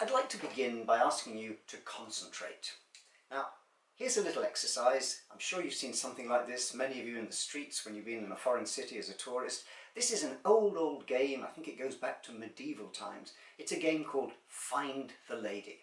I'd like to begin by asking you to concentrate. Now, here's a little exercise. I'm sure you've seen something like this, many of you in the streets when you've been in a foreign city as a tourist. This is an old game. I think it goes back to medieval times. It's a game called Find the Lady.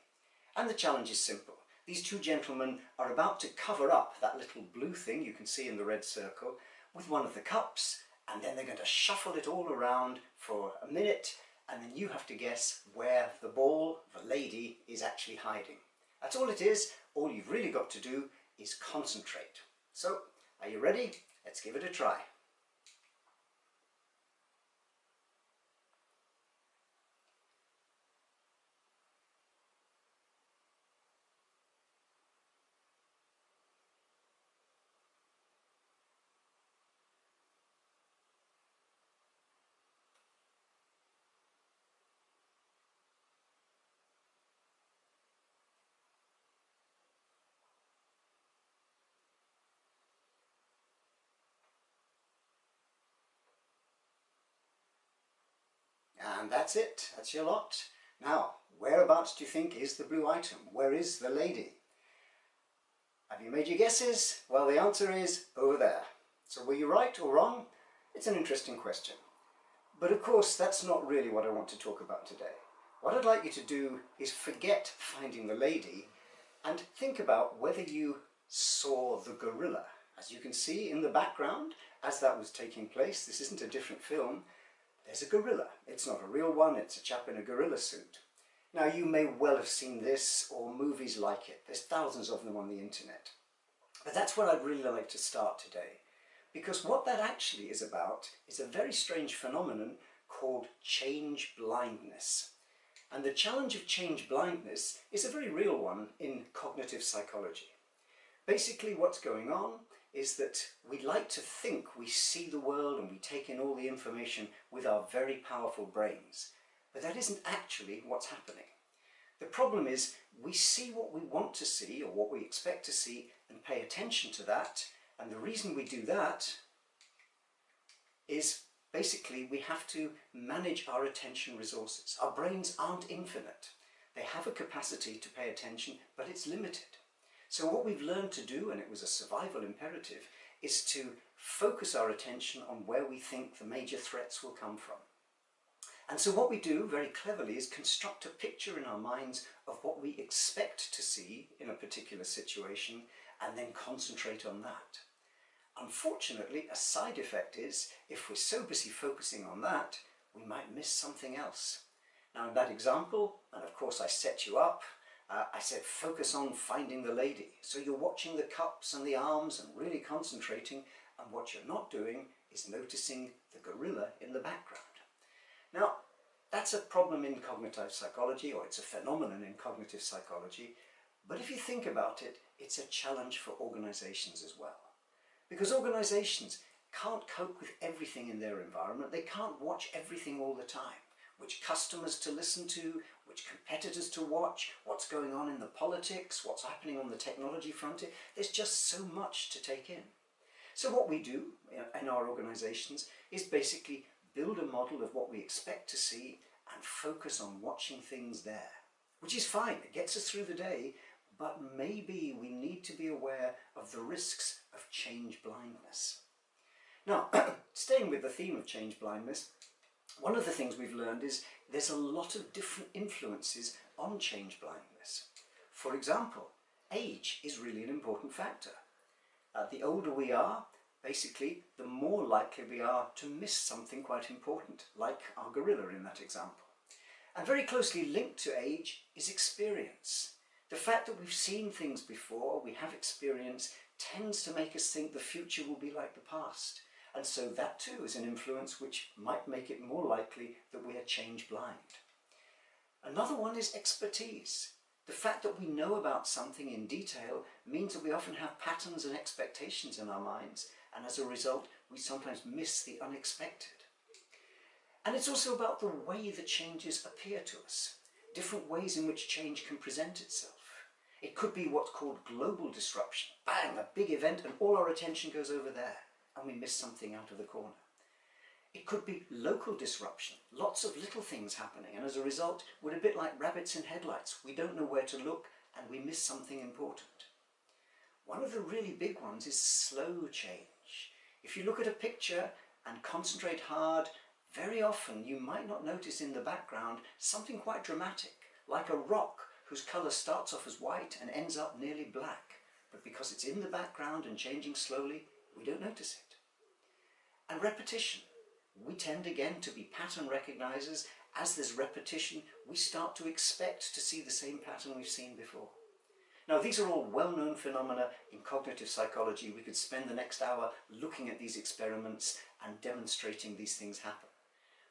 And the challenge is simple. These two gentlemen are about to cover up that little blue thing you can see in the red circle with one of the cups, and then they're going to shuffle it all around for a minute, and then you have to guess where the ball, the lady, is actually hiding. That's all it is. All you've really got to do is concentrate. So, are you ready? Let's give it a try. And that's it. That's your lot. Now, whereabouts do you think is the blue item? Where is the lady? Have you made your guesses? Well, the answer is over there. So were you right or wrong? It's an interesting question. But of course, that's not really what I want to talk about today. What I'd like you to do is forget finding the lady and think about whether you saw the gorilla. As you can see in the background, as that was taking place, this isn't a different film, there's a gorilla. It's not a real one, it's a chap in a gorilla suit. Now, you may well have seen this or movies like it. There's thousands of them on the internet. But that's what I'd really like to start today. Because what that actually is about is a very strange phenomenon called change blindness. And the challenge of change blindness is a very real one in cognitive psychology. Basically, what's going on is that we like to think we see the world and we take in all the information with our very powerful brains. But that isn't actually what's happening. The problem is we see what we want to see or what we expect to see and pay attention to that. And the reason we do that is basically we have to manage our attention resources. Our brains aren't infinite. They have a capacity to pay attention, but it's limited. So what we've learned to do, and it was a survival imperative, is to focus our attention on where we think the major threats will come from. And so what we do very cleverly is construct a picture in our minds of what we expect to see in a particular situation and then concentrate on that. Unfortunately, a side effect is if we're so busy focusing on that, we might miss something else. Now in that example, and of course I set you up, I said focus on finding the lady. So you're watching the cups and the arms and really concentrating, and what you're not doing is noticing the gorilla in the background. Now, that's a problem in cognitive psychology, or it's a phenomenon in cognitive psychology, but if you think about it, it's a challenge for organizations as well. Because organizations can't cope with everything in their environment, they can't watch everything all the time. Which customers to listen to, which competitors to watch, what's going on in the politics, what's happening on the technology frontier. There's just so much to take in. So what we do in our organizations is basically build a model of what we expect to see and focus on watching things there. Which is fine, it gets us through the day, but maybe we need to be aware of the risks of change blindness. Now, staying with the theme of change blindness, one of the things we've learned is there's a lot of different influences on change blindness. For example, age is really an important factor. The older we are, basically, the more likely we are to miss something quite important, like our gorilla in that example. And very closely linked to age is experience. The fact that we've seen things before, we have experience, tends to make us think the future will be like the past. And so that too is an influence which might make it more likely that we are change blind. Another one is expertise. The fact that we know about something in detail means that we often have patterns and expectations in our minds, and as a result we sometimes miss the unexpected. And it's also about the way that changes appear to us, different ways in which change can present itself. It could be what's called global disruption. Bang, a big event and all our attention goes over there, and we miss something out of the corner. It could be local disruption, lots of little things happening, and as a result, we're a bit like rabbits in headlights. We don't know where to look, and we miss something important. One of the really big ones is slow change. If you look at a picture and concentrate hard, very often you might not notice in the background something quite dramatic, like a rock whose colour starts off as white and ends up nearly black. But because it's in the background and changing slowly, we don't notice it. And repetition. We tend again to be pattern recognizers. As there's repetition, we start to expect to see the same pattern we've seen before. Now, these are all well-known phenomena in cognitive psychology. We could spend the next hour looking at these experiments and demonstrating these things happen.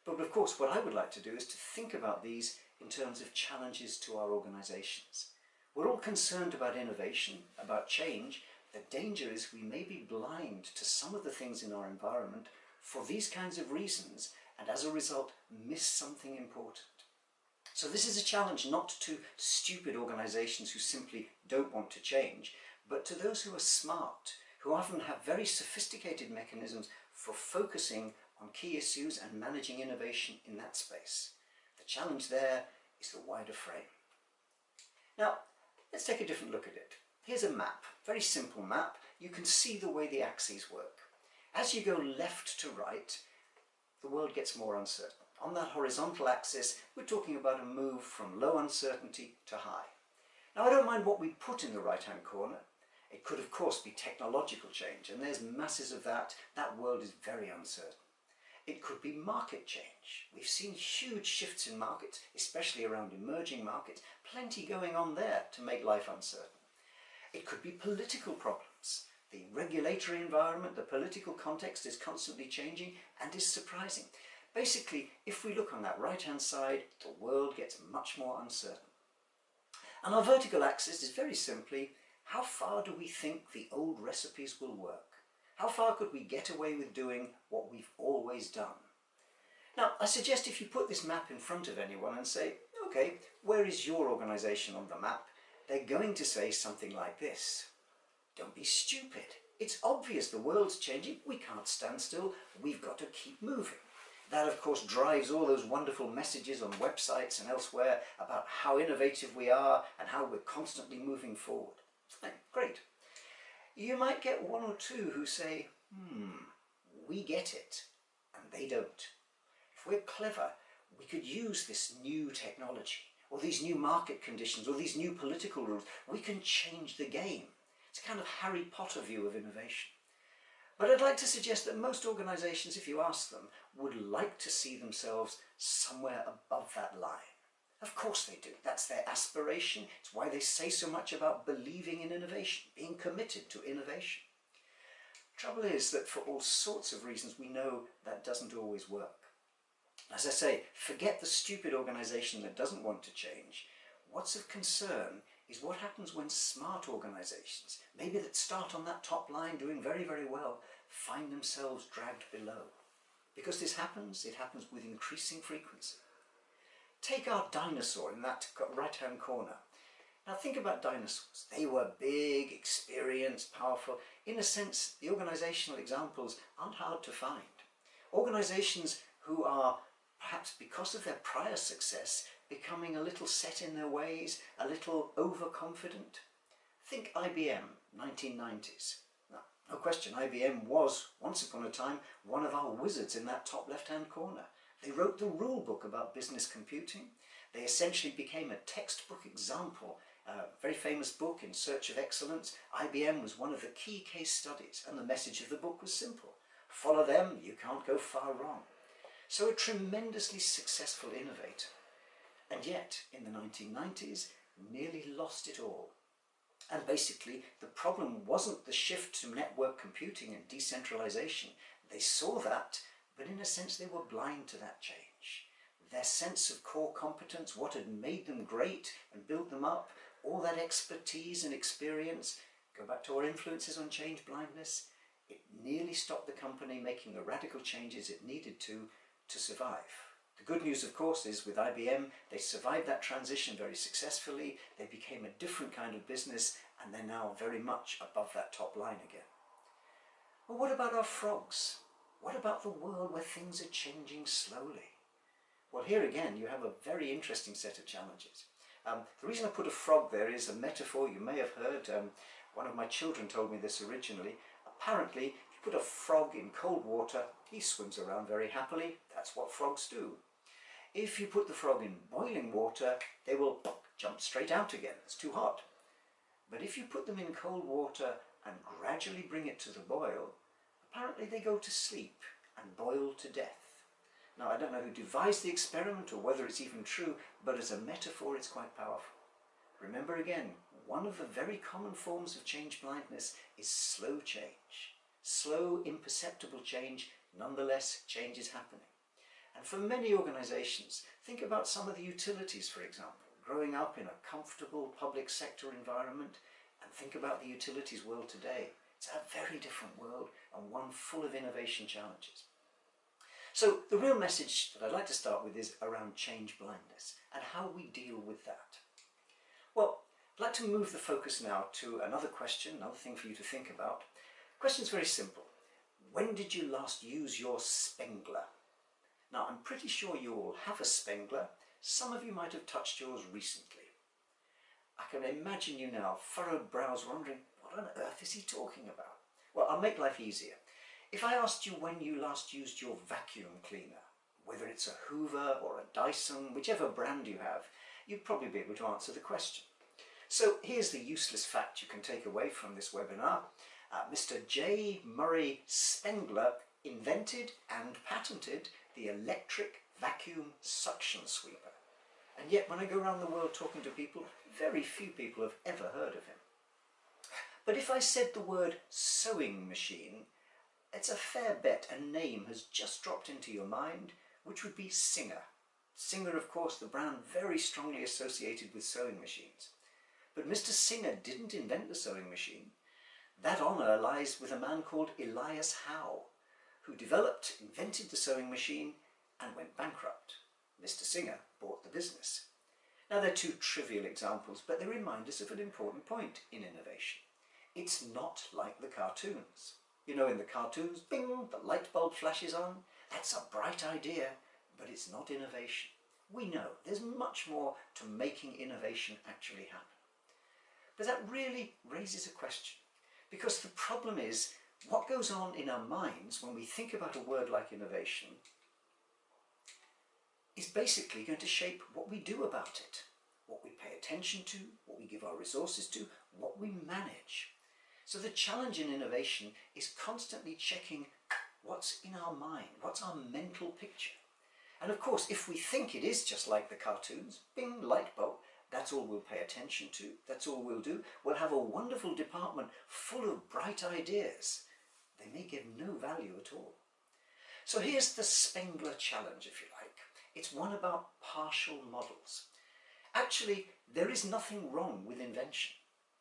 But of course, what I would like to do is to think about these in terms of challenges to our organizations. We're all concerned about innovation, about change. The danger is we may be blind to some of the things in our environment for these kinds of reasons, and as a result, miss something important. So this is a challenge not to stupid organizations who simply don't want to change, but to those who are smart, who often have very sophisticated mechanisms for focusing on key issues and managing innovation in that space. The challenge there is the wider frame. Now, let's take a different look at it. Here's a map, very simple map. You can see the way the axes work. As you go left to right, the world gets more uncertain. On that horizontal axis, we're talking about a move from low uncertainty to high. Now, I don't mind what we put in the right-hand corner. It could, of course, be technological change, and there's masses of that. That world is very uncertain. It could be market change. We've seen huge shifts in markets, especially around emerging markets, plenty going on there to make life uncertain. It could be political problems. The regulatory environment, the political context is constantly changing and is surprising. Basically, if we look on that right-hand side, the world gets much more uncertain. And our vertical axis is very simply, how far do we think the old recipes will work? How far could we get away with doing what we've always done? Now, I suggest if you put this map in front of anyone and say, okay, where is your organisation on the map? They're going to say something like this. Don't be stupid. It's obvious the world's changing. We can't stand still. We've got to keep moving. That, of course, drives all those wonderful messages on websites and elsewhere about how innovative we are and how we're constantly moving forward. Fine, great. You might get one or two who say, we get it, and they don't. If we're clever, we could use this new technology, or these new market conditions, or these new political rules. We can change the game. It's a kind of Harry Potter view of innovation. But I'd like to suggest that most organisations, if you ask them, would like to see themselves somewhere above that line. Of course they do. That's their aspiration. It's why they say so much about believing in innovation, being committed to innovation. Trouble is that for all sorts of reasons we know that doesn't always work. As I say, forget the stupid organisation that doesn't want to change. What's of concern is what happens when smart organisations, maybe that start on that top line doing very, very well, find themselves dragged below. Because this happens, it happens with increasing frequency. Take our dinosaur in that right-hand corner. Now think about dinosaurs. They were big, experienced, powerful. In a sense, the organisational examples aren't hard to find. Organisations who are, perhaps because of their prior success, becoming a little set in their ways, a little overconfident. Think IBM, 1990s. Now, no question, IBM was, once upon a time, one of our wizards in that top left-hand corner. They wrote the rule book about business computing. They essentially became a textbook example, a very famous book, In Search of Excellence. IBM was one of the key case studies, and the message of the book was simple. Follow them, you can't go far wrong. So a tremendously successful innovator. And yet, in the 1990s, nearly lost it all. And basically, the problem wasn't the shift to network computing and decentralization. They saw that, but in a sense they were blind to that change. Their sense of core competence, what had made them great and built them up, all that expertise and experience, go back to our influences on change blindness, it nearly stopped the company making the radical changes it needed to survive. The good news, of course, is with IBM, they survived that transition very successfully. They became a different kind of business, and they're now very much above that top line again. Well, what about our frogs? What about the world where things are changing slowly? Well, here again, you have a very interesting set of challenges. The reason I put a frog there is a metaphor you may have heard. One of my children told me this originally. Apparently, if you put a frog in cold water, he swims around very happily. That's what frogs do. If you put the frog in boiling water, they will jump straight out again. It's too hot. But if you put them in cold water and gradually bring it to the boil, apparently they go to sleep and boil to death. Now, I don't know who devised the experiment or whether it's even true, but as a metaphor it's quite powerful. Remember again, one of the very common forms of change blindness is slow change. Slow, imperceptible change, nonetheless, change is happening. And for many organisations, think about some of the utilities, for example, growing up in a comfortable public sector environment, and think about the utilities world today. It's a very different world and one full of innovation challenges. So the real message that I'd like to start with is around change blindness and how we deal with that. Well, I'd like to move the focus now to another question, another thing for you to think about. The question is very simple. When did you last use your Spengler? Now, I'm pretty sure you all have a Spengler. Some of you might have touched yours recently. I can imagine you now, furrowed brows, wondering, what on earth is he talking about? Well, I'll make life easier. If I asked you when you last used your vacuum cleaner, whether it's a Hoover or a Dyson, whichever brand you have, you'd probably be able to answer the question. So here's the useless fact you can take away from this webinar. Mr. J. Murray Spengler invented and patented the electric vacuum suction sweeper. And yet when I go around the world talking to people, very few people have ever heard of him. But if I said the word sewing machine, it's a fair bet a name has just dropped into your mind, which would be Singer. Singer, of course, the brand very strongly associated with sewing machines. But Mr. Singer didn't invent the sewing machine. That honour lies with a man called Elias Howe, who invented the sewing machine and went bankrupt. Mr. Singer bought the business. Now, they're two trivial examples, but they remind us of an important point in innovation. It's not like the cartoons. You know, in the cartoons, bing, the light bulb flashes on. That's a bright idea, but it's not innovation. We know there's much more to making innovation actually happen. But that really raises a question, because the problem is what goes on in our minds when we think about a word like innovation is basically going to shape what we do about it, what we pay attention to, what we give our resources to, what we manage. So the challenge in innovation is constantly checking what's in our mind, what's our mental picture. And of course, if we think it is just like the cartoons, bing, light bulb, that's all we'll pay attention to, that's all we'll do. We'll have a wonderful department full of bright ideas. They may give no value at all. So here's the Spengler challenge, if you like. It's one about partial models. Actually, there is nothing wrong with invention.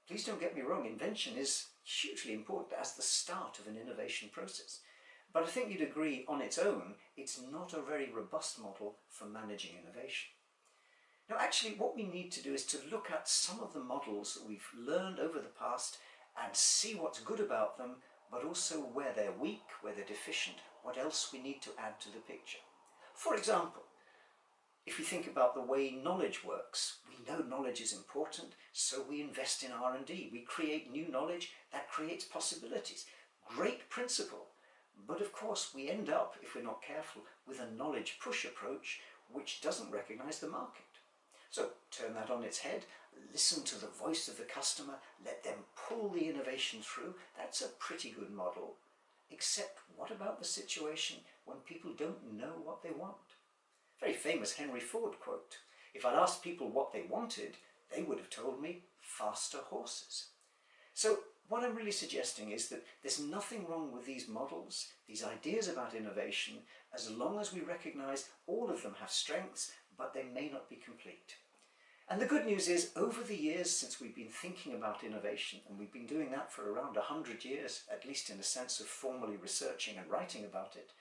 Please don't get me wrong, invention is hugely important as the start of an innovation process. But I think you'd agree, on its own, it's not a very robust model for managing innovation. Now, actually, what we need to do is to look at some of the models that we've learned over the past and see what's good about them, but also where they're weak, where they're deficient, what else we need to add to the picture. For example, if you think about the way knowledge works, we know knowledge is important, so we invest in R&D. We create new knowledge that creates possibilities. Great principle. But of course, we end up, if we're not careful, with a knowledge push approach which doesn't recognise the market. So turn that on its head, listen to the voice of the customer, let them pull the innovation through. That's a pretty good model. Except what about the situation when people don't know what they want? Very famous Henry Ford quote. If I'd asked people what they wanted, they would have told me faster horses. So what I'm really suggesting is that there's nothing wrong with these models, these ideas about innovation, as long as we recognise all of them have strengths, but they may not be complete. And the good news is, over the years since we've been thinking about innovation, and we've been doing that for around 100 years, at least in a sense of formally researching and writing about it,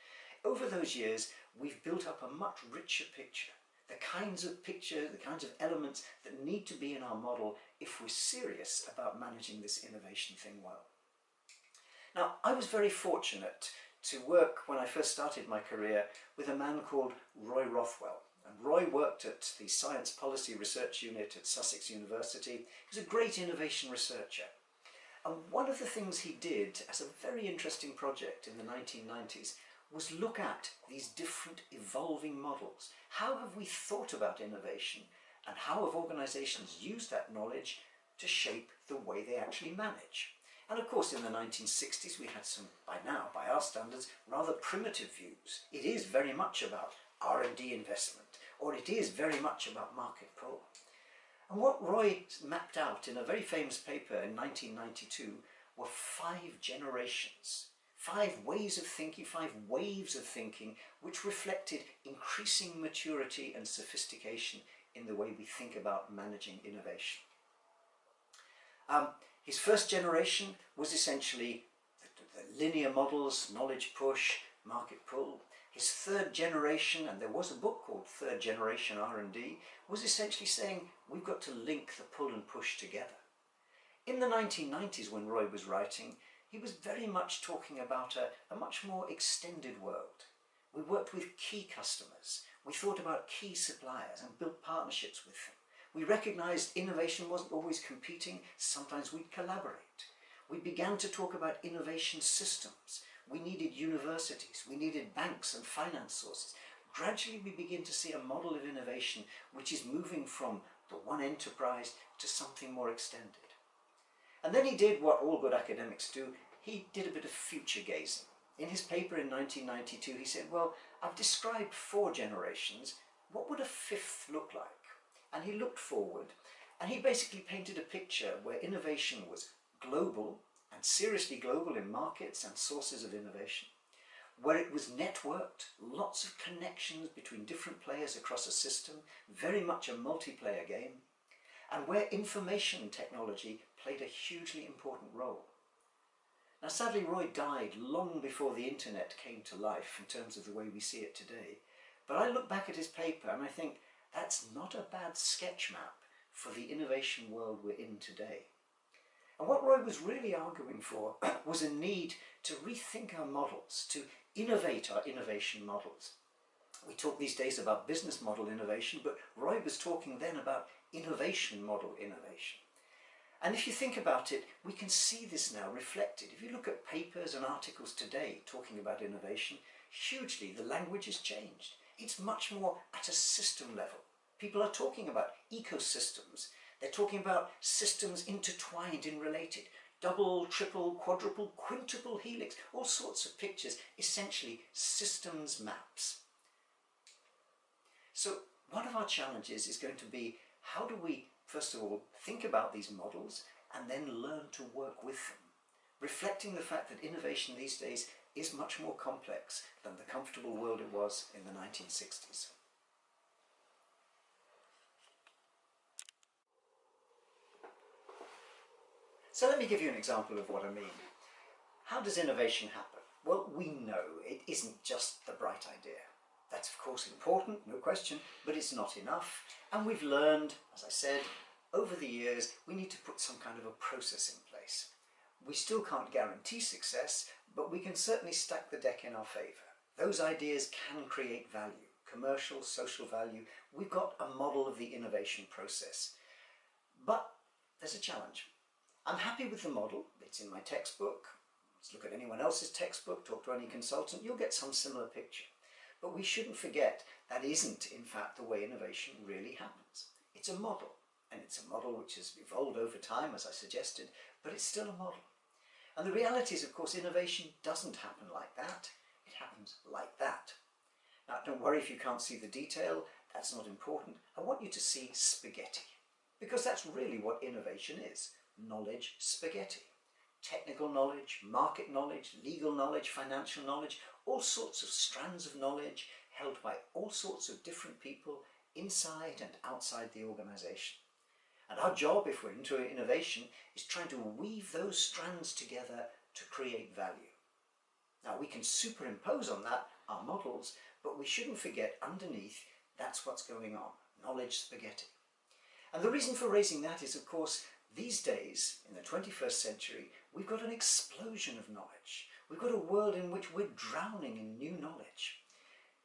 over those years we've built up a much richer picture. The kinds of elements that need to be in our model if we're serious about managing this innovation thing well. Now, I was very fortunate to work, when I first started my career, with a man called Roy Rothwell. And Roy worked at the Science Policy Research Unit at Sussex University. He was a great innovation researcher. And one of the things he did as a very interesting project in the 1990s was look at these different evolving models. How have we thought about innovation, and how have organisations used that knowledge to shape the way they actually manage? And of course, in the 1960s, we had some, by now, by our standards, rather primitive views. It is very much about R&D investment, or it is very much about market pull. And what Roy mapped out in a very famous paper in 1992 were 5 generations, 5 ways of thinking, 5 waves of thinking, which reflected increasing maturity and sophistication in the way we think about managing innovation. His first generation was essentially the linear models, knowledge push, market pull. His third generation, and there was a book called Third Generation R&D, was essentially saying we've got to link the pull and push together. In the 1990s, when Roy was writing, he was very much talking about a much more extended world. We worked with key customers. We thought about key suppliers and built partnerships with them. We recognised innovation wasn't always competing, sometimes we'd collaborate. We began to talk about innovation systems. We needed universities, we needed banks and finance sources. Gradually we begin to see a model of innovation which is moving from the one enterprise to something more extended. And then he did what all good academics do, he did a bit of future gazing. In his paper in 1992 he said, well, I've described 4 generations, what would a 5th look like? And he looked forward, and he basically painted a picture where innovation was global, and seriously global in markets and sources of innovation, where it was networked, lots of connections between different players across a system, very much a multiplayer game, and where information technology played a hugely important role. Now sadly Roy died long before the internet came to life in terms of the way we see it today, but I look back at his paper and I think, that's not a bad sketch map for the innovation world we're in today. And what Roy was really arguing for was a need to rethink our models, to innovate our innovation models. We talk these days about business model innovation, but Roy was talking then about innovation model innovation. And if you think about it, we can see this now reflected. If you look at papers and articles today talking about innovation, hugely the language has changed. It's much more at a system level. People are talking about ecosystems. They're talking about systems intertwined and related. Double, triple, quadruple, quintuple helix, all sorts of pictures, essentially systems maps. So one of our challenges is going to be, how do we, first of all, think about these models and then learn to work with them, reflecting the fact that innovation these days is much more complex than the comfortable world it was in the 1960s. So let me give you an example of what I mean. How does innovation happen? Well, we know it isn't just the bright idea. That's of course important, no question, but it's not enough. And we've learned, as I said, over the years, we need to put some kind of a process in place. We still can't guarantee success, but we can certainly stack the deck in our favour. Those ideas can create value, commercial, social value. We've got a model of the innovation process. But there's a challenge. I'm happy with the model, it's in my textbook. Let's look at anyone else's textbook, talk to any consultant, you'll get some similar picture. But we shouldn't forget that isn't in fact the way innovation really happens. It's a model, and it's a model which has evolved over time, as I suggested, but it's still a model. And the reality is, of course, innovation doesn't happen like that, it happens like that. Now, don't worry if you can't see the detail, that's not important. I want you to see spaghetti, because that's really what innovation is. Knowledge spaghetti. Technical knowledge, market knowledge, legal knowledge, financial knowledge, all sorts of strands of knowledge held by all sorts of different people inside and outside the organisation. And our job, if we're into innovation, is trying to weave those strands together to create value. Now, we can superimpose on that our models, but we shouldn't forget underneath that's what's going on. Knowledge spaghetti. And the reason for raising that is, of course, these days, in the 21st century, we've got an explosion of knowledge. We've got a world in which we're drowning in new knowledge.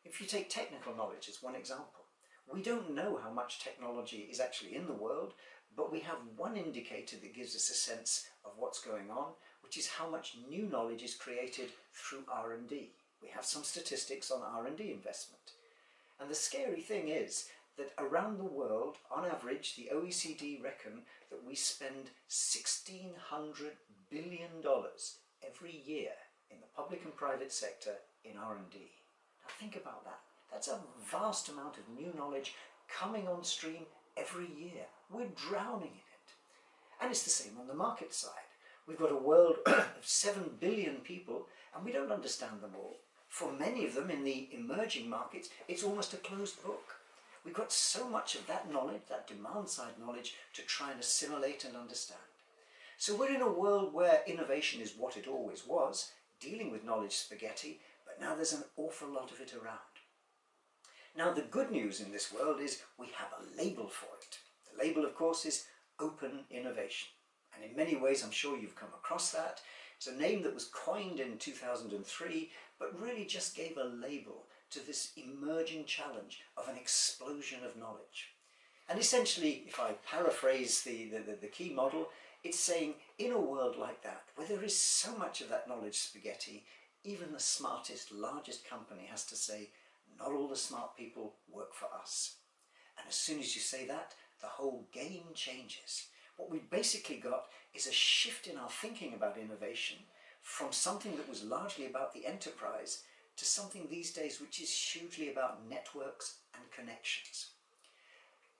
If you take technical knowledge as one example, we don't know how much technology is actually in the world, but we have one indicator that gives us a sense of what's going on, which is how much new knowledge is created through R&D. We have some statistics on R&D investment. And the scary thing is that around the world, on average, the OECD reckon that we spend $1,600 billion every year in the public and private sector in R&D. Now think about that. That's a vast amount of new knowledge coming on stream every year. We're drowning in it. And it's the same on the market side. We've got a world of 7 billion people and we don't understand them all. For many of them in the emerging markets, it's almost a closed book. We've got so much of that knowledge, that demand side knowledge, to try and assimilate and understand. So we're in a world where innovation is what it always was, dealing with knowledge spaghetti, but now there's an awful lot of it around. Now the good news in this world is we have a label for it. The label, of course, is open innovation. And in many ways, I'm sure you've come across that. It's a name that was coined in 2003, but really just gave a label to this emerging challenge of an explosion of knowledge. And essentially, if I paraphrase the key model, it's saying, in a world like that, where there is so much of that knowledge spaghetti, even the smartest, largest company has to say, not all the smart people work for us. And as soon as you say that, the whole game changes. What we've basically got is a shift in our thinking about innovation from something that was largely about the enterprise to something these days which is hugely about networks and connections.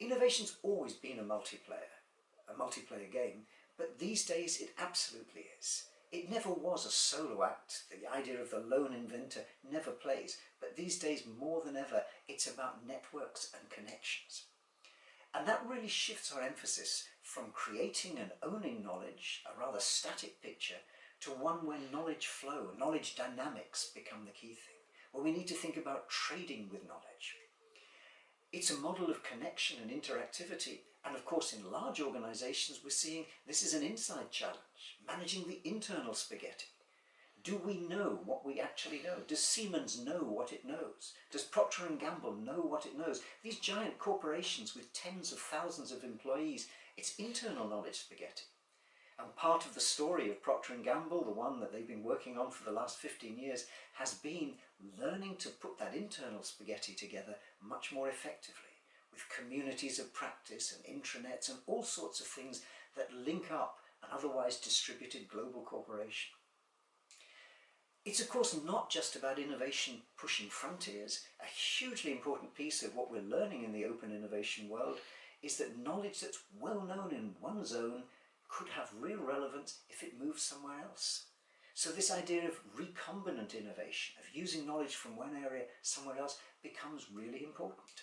Innovation's always been a multiplayer game, but these days it absolutely is. It never was a solo act. The idea of the lone inventor never plays, but these days more than ever it's about networks and connections. And that really shifts our emphasis from creating and owning knowledge, a rather static picture, to one where knowledge flow, knowledge dynamics become the key thing, where we need to think about trading with knowledge. It's a model of connection and interactivity, and of course in large organisations we're seeing this is an inside challenge, managing the internal spaghetti. Do we know what we actually know? Does Siemens know what it knows? Does Procter & Gamble know what it knows? These giant corporations with tens of thousands of employees, it's internal knowledge spaghetti. And part of the story of Procter & Gamble, the one that they've been working on for the last 15 years, has been learning to put that internal spaghetti together much more effectively, with communities of practice and intranets and all sorts of things that link up an otherwise distributed global corporation. It's of course not just about innovation pushing frontiers. A hugely important piece of what we're learning in the open innovation world is that knowledge that's well known in one zone could have real relevance if it moves somewhere else. So this idea of recombinant innovation, of using knowledge from one area somewhere else, becomes really important.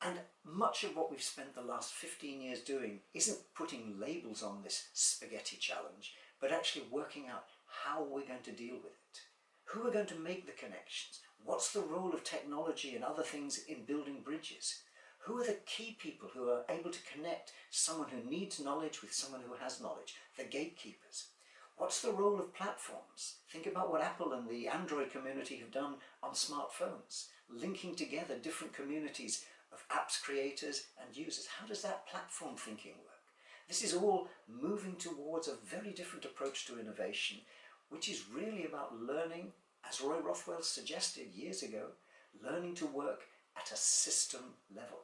And much of what we've spent the last 15 years doing isn't putting labels on this spaghetti challenge, but actually working out how we're going to deal with it. Who are going to make the connections? What's the role of technology and other things in building bridges? Who are the key people who are able to connect someone who needs knowledge with someone who has knowledge, the gatekeepers? What's the role of platforms? Think about what Apple and the Android community have done on smartphones, linking together different communities of apps creators and users. How does that platform thinking work? This is all moving towards a very different approach to innovation, which is really about learning, as Roy Rothwell suggested years ago, learning to work at a system level.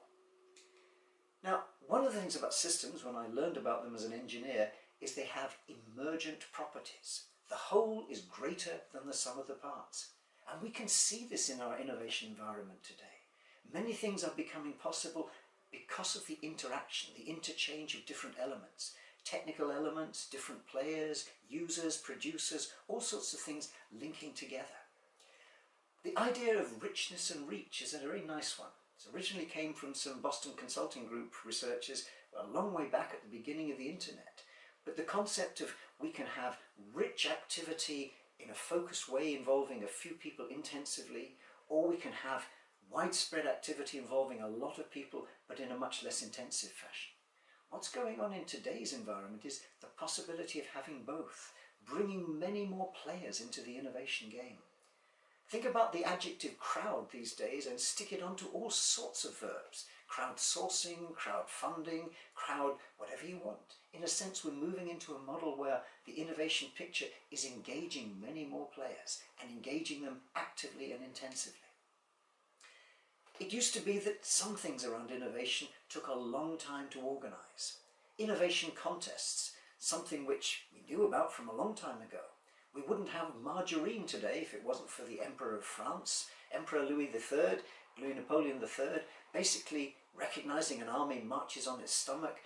Now, one of the things about systems, when I learned about them as an engineer, is they have emergent properties. The whole is greater than the sum of the parts. And we can see this in our innovation environment today. Many things are becoming possible because of the interaction, the interchange of different elements. Technical elements, different players, users, producers, all sorts of things linking together. The idea of richness and reach is a very nice one. It originally came from some Boston Consulting Group researchers a long way back at the beginning of the internet. But the concept of we can have rich activity in a focused way involving a few people intensively, or we can have widespread activity involving a lot of people but in a much less intensive fashion. What's going on in today's environment is the possibility of having both. bringing many more players into the innovation game. Think about the adjective crowd these days and stick it onto all sorts of verbs. Crowdsourcing, crowdfunding, crowd, whatever you want. In a sense, we're moving into a model where the innovation picture is engaging many more players and engaging them actively and intensively. It used to be that some things around innovation took a long time to organise. Innovation contests, something which we knew about from a long time ago. We wouldn't have margarine today if it wasn't for the Emperor of France, Emperor Louis Napoleon III, basically recognising an army marches on its stomach,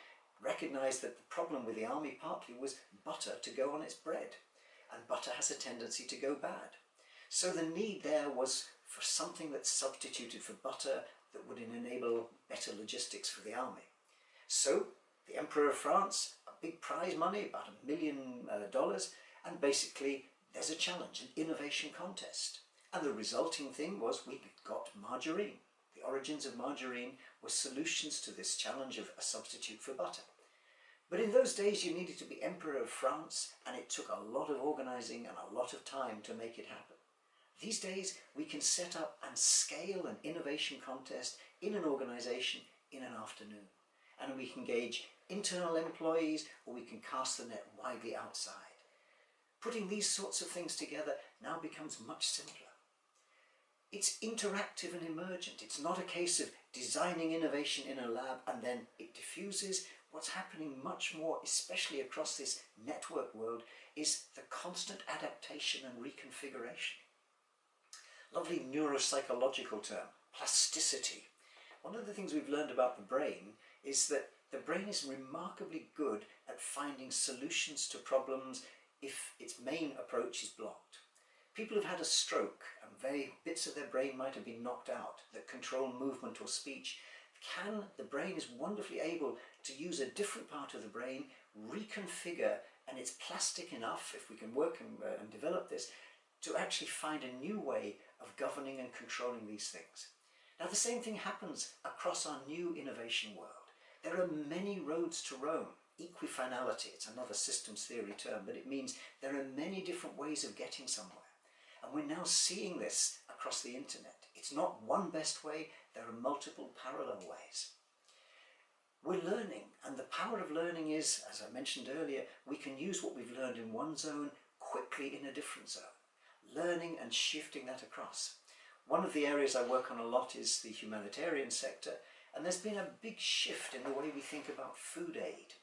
recognised that the problem with the army partly was butter to go on its bread, and butter has a tendency to go bad. So the need there was for something that substituted for butter that would enable better logistics for the army. So the Emperor of France, a big prize money, about $1 million, and basically there's a challenge, an innovation contest. And the resulting thing was we got margarine. The origins of margarine were solutions to this challenge of a substitute for butter. But in those days you needed to be Emperor of France, and it took a lot of organising and a lot of time to make it happen. These days we can set up and scale an innovation contest in an organisation in an afternoon. And we can engage internal employees, or we can cast the net widely outside. Putting these sorts of things together now becomes much simpler. It's interactive and emergent. It's not a case of designing innovation in a lab and then it diffuses. What's happening much more, especially across this network world, is the constant adaptation and reconfiguration. Lovely neuropsychological term, plasticity. One of the things we've learned about the brain is that the brain is remarkably good at finding solutions to problems if its main approach is blocked. People have had a stroke and bits of their brain might have been knocked out that control movement or speech. The brain is wonderfully able to use a different part of the brain, reconfigure, and it's plastic enough, if we can work and develop this, to actually find a new way of governing and controlling these things. Now the same thing happens across our new innovation world. There are many roads to Rome. Equifinality, it's another systems theory term, but it means there are many different ways of getting somewhere. And we're now seeing this across the internet. It's not one best way, there are multiple parallel ways. We're learning, and the power of learning is, as I mentioned earlier, we can use what we've learned in one zone quickly in a different zone. Learning and shifting that across. One of the areas I work on a lot is the humanitarian sector, and there's been a big shift in the way we think about food aid.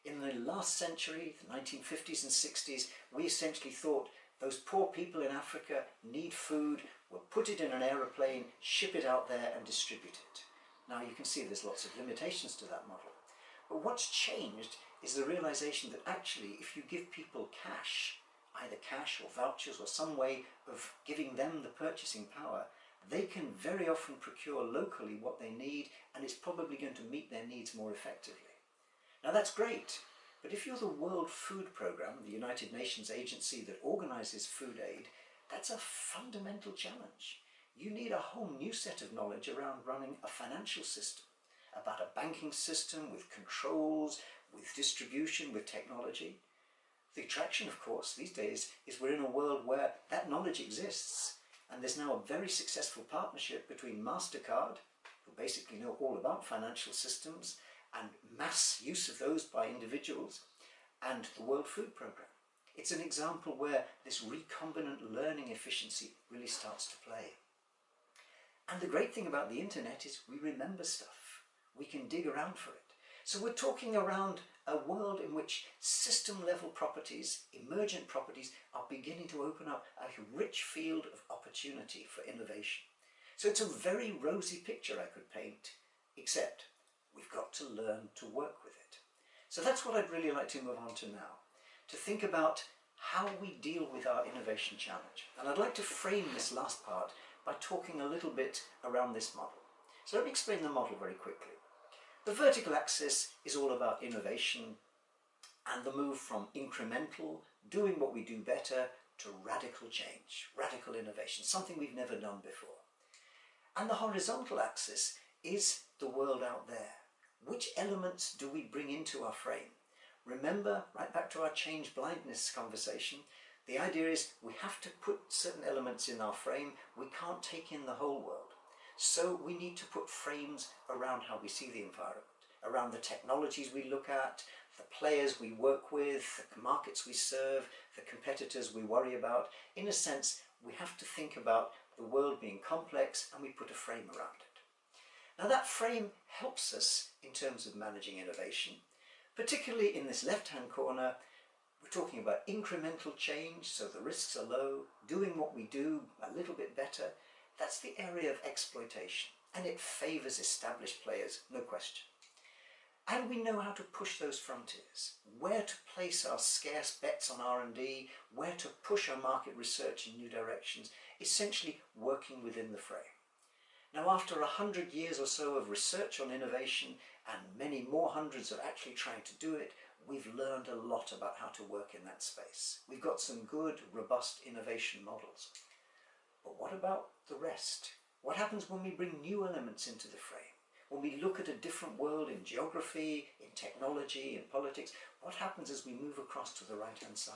In the last century, the 1950s and 60s, we essentially thought those poor people in Africa need food, we'll put it in an aeroplane, ship it out there and distribute it. Now you can see there's lots of limitations to that model. But what's changed is the realization that actually if you give people cash, either cash or vouchers or some way of giving them the purchasing power, they can very often procure locally what they need, and it's probably going to meet their needs more effectively. Now that's great, but if you're the World Food Programme, the United Nations agency that organises food aid, that's a fundamental challenge. You need a whole new set of knowledge around running a financial system, about a banking system with controls, with distribution, with technology. The attraction, of course, these days is we're in a world where that knowledge exists, and there's now a very successful partnership between MasterCard, who basically know all about financial systems, and mass use of those by individuals, and the World Food Programme. It's an example where this recombinant learning efficiency really starts to play. And the great thing about the internet is we remember stuff. We can dig around for it. So we're talking around a world in which system-level properties, emergent properties, are beginning to open up a rich field of opportunity for innovation. So it's a very rosy picture I could paint, except we've got to learn to work with it. So that's what I'd really like to move on to now, to think about how we deal with our innovation challenge. And I'd like to frame this last part by talking a little bit around this model. So let me explain the model very quickly. The vertical axis is all about innovation and the move from incremental, doing what we do better, to radical change, radical innovation, something we've never done before. And the horizontal axis is the world out there. Which elements do we bring into our frame? Remember, right back to our change blindness conversation, the idea is we have to put certain elements in our frame. We can't take in the whole world. So we need to put frames around how we see the environment, around the technologies we look at, the players we work with, the markets we serve, the competitors we worry about. In a sense, we have to think about the world being complex, and we put a frame around it. Now that frame helps us in terms of managing innovation, particularly in this left-hand corner. We're talking about incremental change, so the risks are low, doing what we do a little bit better. That's the area of exploitation, and it favours established players, no question. And we know how to push those frontiers, where to place our scarce bets on R&D, where to push our market research in new directions, essentially working within the frame. Now, after 100 years or so of research on innovation, and many more hundreds of actually trying to do it, we've learned a lot about how to work in that space. We've got some good, robust innovation models. But what about the rest? What happens when we bring new elements into the frame? When we look at a different world in geography, in technology, in politics, what happens as we move across to the right-hand side?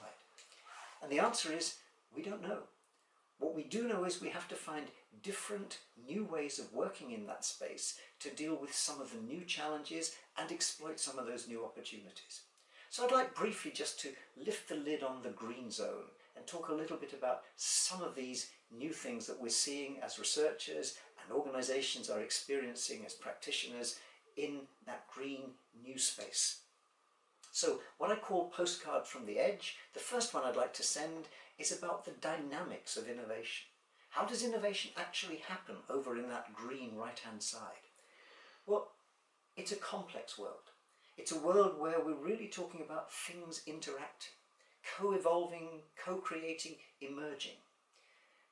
And the answer is, we don't know. What we do know is we have to find different new ways of working in that space to deal with some of the new challenges and exploit some of those new opportunities. So I'd like briefly just to lift the lid on the green zone and talk a little bit about some of these new things that we're seeing as researchers and organizations are experiencing as practitioners in that green new space. So what I call Postcard from the Edge, the first one I'd like to send is about the dynamics of innovation. How does innovation actually happen over in that green right-hand side? Well, it's a complex world. It's a world where we're really talking about things interacting, co-evolving, co-creating, emerging.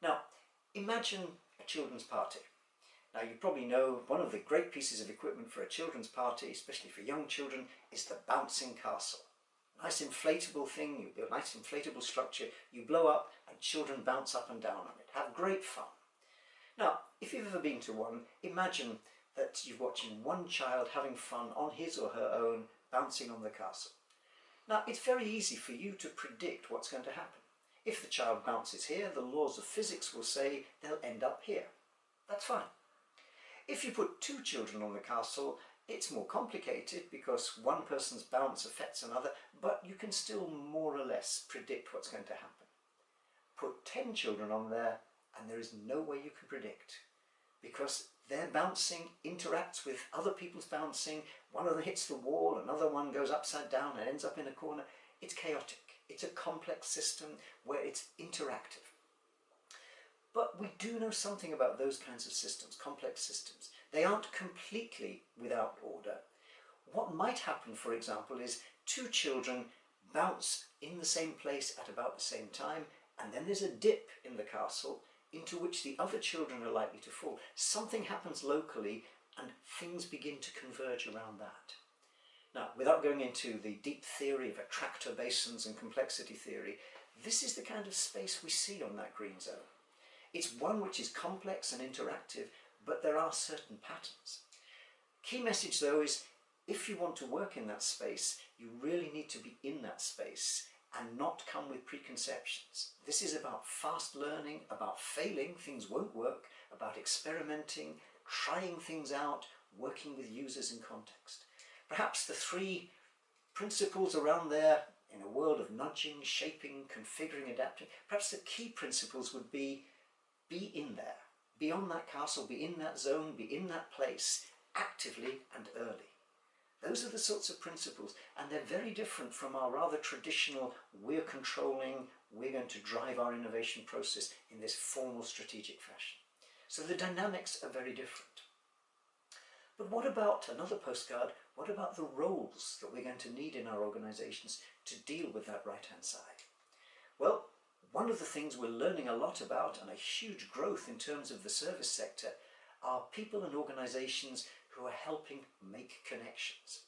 Now, imagine a children's party. Now, you probably know one of the great pieces of equipment for a children's party, especially for young children, is the bouncing castle. Nice inflatable thing, you build a nice inflatable structure, you blow up and children bounce up and down on it. Have great fun. Now, if you've ever been to one, imagine that you're watching one child having fun on his or her own, bouncing on the castle. Now, it's very easy for you to predict what's going to happen. If the child bounces here, the laws of physics will say they'll end up here. That's fine. If you put two children on the castle, it's more complicated because one person's bounce affects another, but you can still more or less predict what's going to happen. Put 10 children on there and there is no way you can predict, because their bouncing interacts with other people's bouncing. One of them hits the wall, another one goes upside down and ends up in a corner. It's chaotic. It's a complex system where it's interactive. But we do know something about those kinds of systems, complex systems. They aren't completely without order. What might happen, for example, is two children bounce in the same place at about the same time, and then there's a dip in the castle into which the other children are likely to fall. Something happens locally and things begin to converge around that. Now, without going into the deep theory of attractor basins and complexity theory, this is the kind of space we see on that green zone. It's one which is complex and interactive, but there are certain patterns. Key message though is, if you want to work in that space, you really need to be in that space and not come with preconceptions. This is about fast learning, about failing, things won't work, about experimenting, trying things out, working with users in context. Perhaps the three principles around there in a world of nudging, shaping, configuring, adapting, perhaps the key principles would be in there, be on that castle, be in that zone, be in that place, actively and early. Those are the sorts of principles, and they're very different from our rather traditional, we're controlling, we're going to drive our innovation process in this formal strategic fashion. So the dynamics are very different. But what about, another postcard, what about the roles that we're going to need in our organizations to deal with that right-hand side? Well, one of the things we're learning a lot about, and a huge growth in terms of the service sector, are people and organizations who are helping make connections.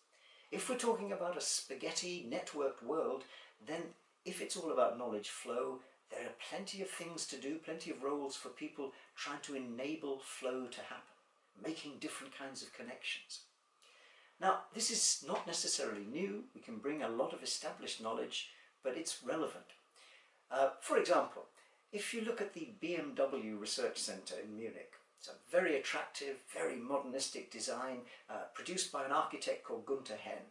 If we're talking about a spaghetti networked world, then if it's all about knowledge flow, there are plenty of things to do, plenty of roles for people trying to enable flow to happen, making different kinds of connections. Now, this is not necessarily new. We can bring a lot of established knowledge, but it's relevant. For example, if you look at the BMW Research Center in Munich, it's a very attractive, very modernistic design produced by an architect called Gunther Henn.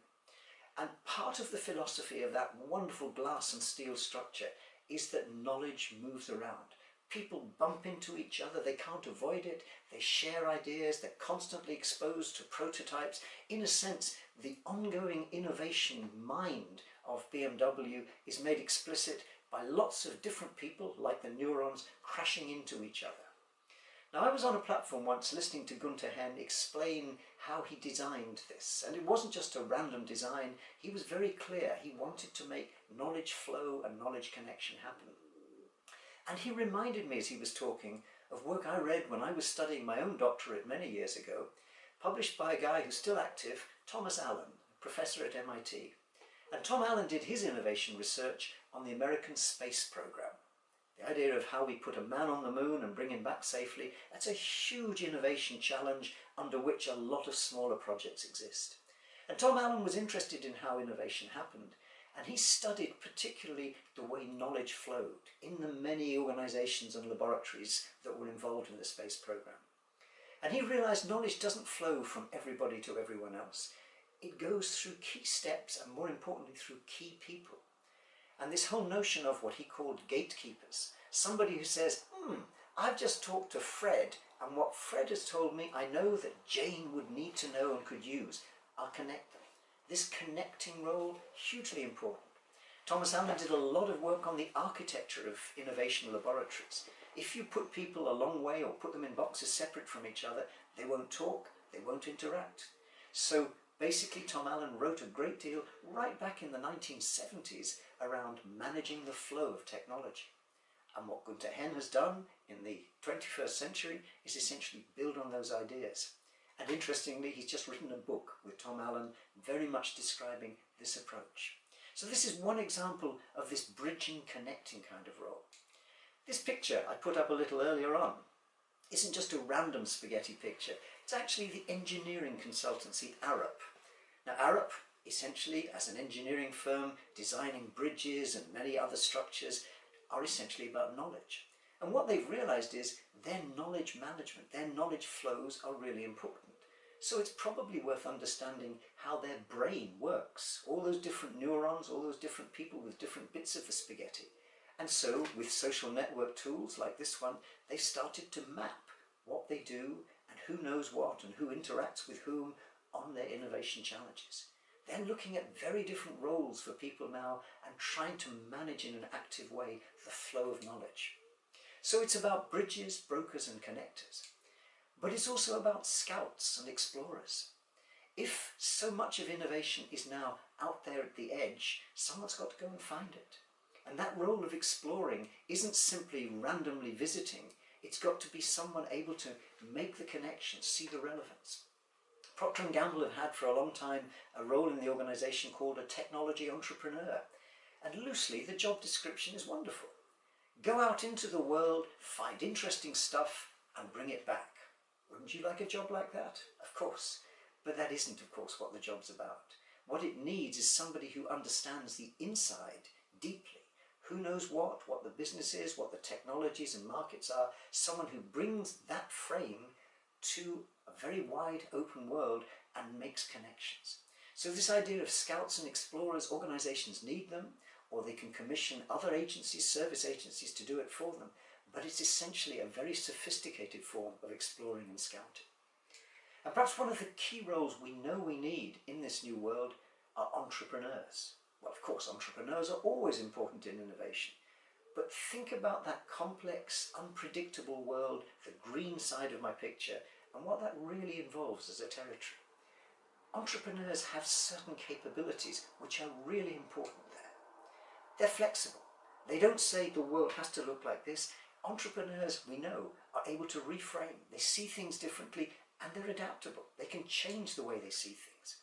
And part of the philosophy of that wonderful glass and steel structure is that knowledge moves around. People bump into each other, they can't avoid it, they share ideas, they're constantly exposed to prototypes. In a sense, the ongoing innovation mind of BMW is made explicit by lots of different people, like the neurons, crashing into each other. Now, I was on a platform once listening to Gunther Henn explain how he designed this, and it wasn't just a random design. He was very clear. He wanted to make knowledge flow and knowledge connection happen. And he reminded me as he was talking of work I read when I was studying my own doctorate many years ago, published by a guy who's still active, Thomas Allen, a professor at MIT. And Tom Allen did his innovation research on the American space program. The idea of how we put a man on the moon and bring him back safely, that's a huge innovation challenge under which a lot of smaller projects exist. And Tom Allen was interested in how innovation happened, and he studied particularly the way knowledge flowed in the many organizations and laboratories that were involved in the space program. And he realized knowledge doesn't flow from everybody to everyone else. It goes through key steps and, more importantly, through key people. And this whole notion of what he called gatekeepers, somebody who says, I've just talked to Fred, and what Fred has told me, I know that Jane would need to know and could use. I'll connect them. This connecting role, hugely important. Thomas Allen did a lot of work on the architecture of innovation laboratories. If you put people a long way or put them in boxes separate from each other, they won't talk, they won't interact. So basically, Tom Allen wrote a great deal right back in the 1970s around managing the flow of technology. And what Gunther Henn has done in the 21st century is essentially build on those ideas. And interestingly, he's just written a book with Tom Allen very much describing this approach. So this is one example of this bridging, connecting kind of role. This picture I put up a little earlier on isn't just a random spaghetti picture. It's actually the engineering consultancy Arup. Now Arup, essentially as an engineering firm designing bridges and many other structures, are essentially about knowledge. And what they've realized is their knowledge management, their knowledge flows are really important. So it's probably worth understanding how their brain works, all those different neurons, all those different people with different bits of the spaghetti. And so with social network tools like this one, they started to map what they do and who knows what and who interacts with whom on their innovation challenges. They're looking at very different roles for people now and trying to manage in an active way the flow of knowledge. So it's about bridges, brokers and connectors. But it's also about scouts and explorers. If so much of innovation is now out there at the edge, someone's got to go and find it. And that role of exploring isn't simply randomly visiting, it's got to be someone able to make the connection, see the relevance. Procter & Gamble have had for a long time a role in the organisation called a technology entrepreneur. And loosely, the job description is wonderful. Go out into the world, find interesting stuff and bring it back. Wouldn't you like a job like that? Of course. But that isn't, of course, what the job's about. What it needs is somebody who understands the inside deeply. Who knows what the business is, what the technologies and markets are. Someone who brings that frame to a very wide open world and makes connections. So this idea of scouts and explorers, organisations need them, or they can commission other agencies, service agencies to do it for them. But it's essentially a very sophisticated form of exploring and scouting. And perhaps one of the key roles we know we need in this new world are entrepreneurs. Well, of course, entrepreneurs are always important in innovation. But think about that complex, unpredictable world, the green side of my picture, and what that really involves as a territory. Entrepreneurs have certain capabilities which are really important there. They're flexible. They don't say the world has to look like this. Entrepreneurs, we know, are able to reframe. They see things differently and they're adaptable. They can change the way they see things.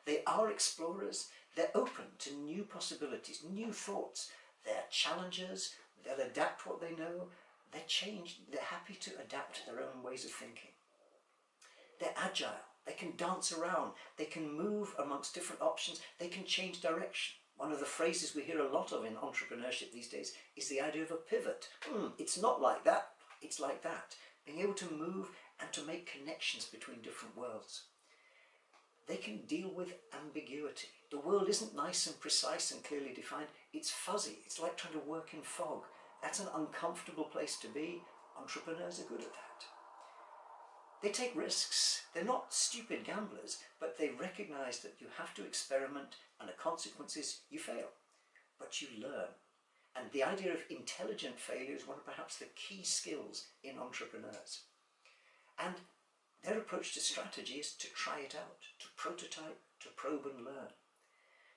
They are explorers. They're open to new possibilities, new thoughts. They're challengers. They'll adapt what they know. They're happy to adapt their own ways of thinking. They're agile. They can dance around, they can move amongst different options, they can change direction. One of the phrases we hear a lot of in entrepreneurship these days is the idea of a pivot. It's not like that, it's like that. Being able to move and to make connections between different worlds. They can deal with ambiguity. The world isn't nice and precise and clearly defined, it's fuzzy. It's like trying to work in fog. That's an uncomfortable place to be. Entrepreneurs are good at that. They take risks. They're not stupid gamblers, but they recognize that you have to experiment and the consequence is you fail. But you learn. And the idea of intelligent failure is one of perhaps the key skills in entrepreneurs. And their approach to strategy is to try it out, to prototype, to probe and learn.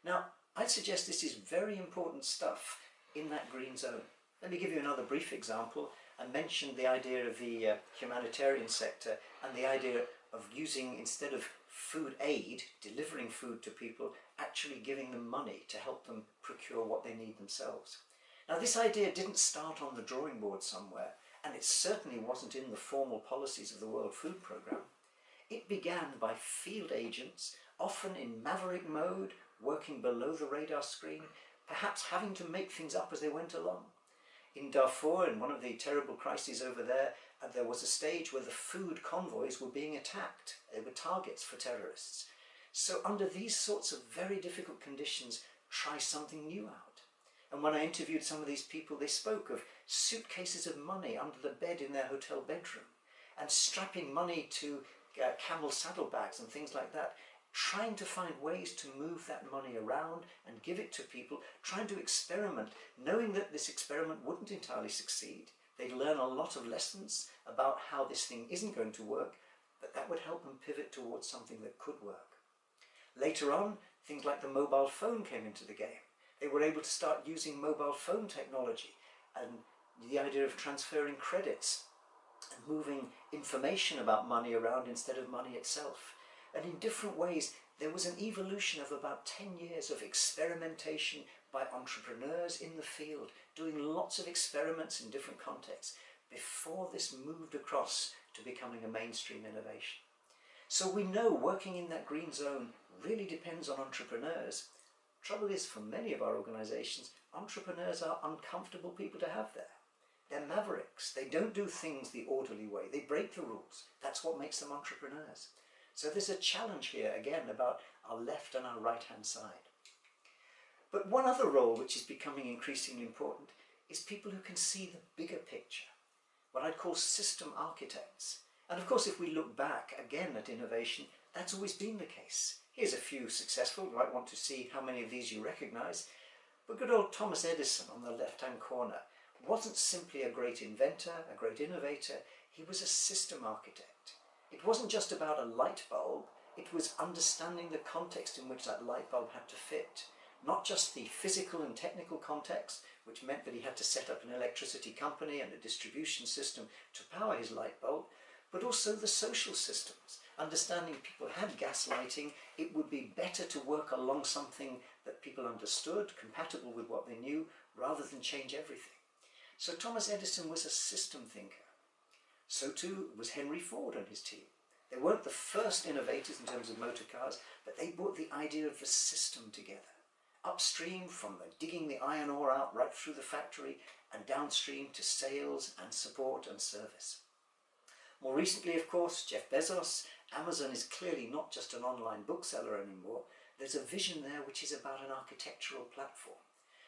Now, I'd suggest this is very important stuff in that green zone. Let me give you another brief example. I mentioned the idea of the humanitarian sector and the idea of using, instead of food aid, delivering food to people, actually giving them money to help them procure what they need themselves. Now, this idea didn't start on the drawing board somewhere, and it certainly wasn't in the formal policies of the World Food Programme. It began by field agents, often in maverick mode, working below the radar screen, perhaps having to make things up as they went along. In Darfur, in one of the terrible crises over there, there was a stage where the food convoys were being attacked. They were targets for terrorists. So under these sorts of very difficult conditions, try something new out. And when I interviewed some of these people, they spoke of suitcases of money under the bed in their hotel bedroom and strapping money to camel saddlebags and things like that, trying to find ways to move that money around and give it to people, trying to experiment, knowing that this experiment wouldn't entirely succeed. They'd learn a lot of lessons about how this thing isn't going to work, but that would help them pivot towards something that could work. Later on, things like the mobile phone came into the game. They were able to start using mobile phone technology and the idea of transferring credits and moving information about money around instead of money itself. And in different ways, there was an evolution of about 10 years of experimentation by entrepreneurs in the field, doing lots of experiments in different contexts, before this moved across to becoming a mainstream innovation. So we know working in that green zone really depends on entrepreneurs. Trouble is, for many of our organizations, entrepreneurs are uncomfortable people to have there. They're mavericks. They don't do things the orderly way. They break the rules. That's what makes them entrepreneurs. So there's a challenge here, again, about our left and our right-hand side. But one other role which is becoming increasingly important is people who can see the bigger picture, what I'd call system architects. And of course, if we look back again at innovation, that's always been the case. Here's a few successful. You might want to see how many of these you recognize. But good old Thomas Edison on the left-hand corner wasn't simply a great inventor, a great innovator. He was a system architect. It wasn't just about a light bulb. It was understanding the context in which that light bulb had to fit. Not just the physical and technical context, which meant that he had to set up an electricity company and a distribution system to power his light bulb, but also the social systems. Understanding people had gas lighting, it would be better to work along something that people understood, compatible with what they knew, rather than change everything. So Thomas Edison was a system thinker. So too was Henry Ford and his team. They weren't the first innovators in terms of motor cars, but they brought the idea of the system together. Upstream from the digging the iron ore out right through the factory, and downstream to sales and support and service. More recently, of course, Jeff Bezos. Amazon is clearly not just an online bookseller anymore. There's a vision there which is about an architectural platform.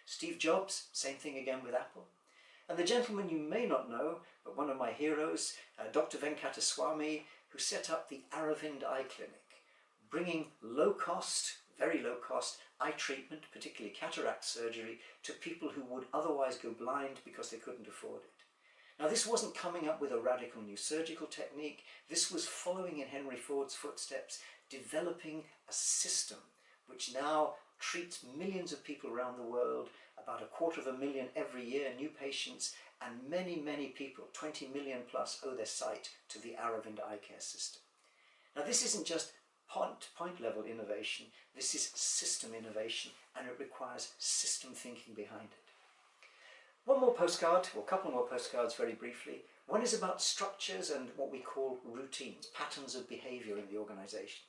Steve Jobs, same thing again with Apple. And the gentleman you may not know, but one of my heroes, Dr. Venkataswamy, who set up the Aravind Eye Clinic, bringing low-cost, very low-cost eye treatment, particularly cataract surgery, to people who would otherwise go blind because they couldn't afford it. Now, this wasn't coming up with a radical new surgical technique. This was following in Henry Ford's footsteps, developing a system which now treats millions of people around the world, about 250,000 every year, new patients, and many, many people, 20 million plus, owe their sight to the Aravind eye care system. Now, this isn't just point level innovation, this is system innovation, and it requires system thinking behind it. One more postcard, or a couple more postcards very briefly. One is about structures and what we call routines, patterns of behaviour in the organisation.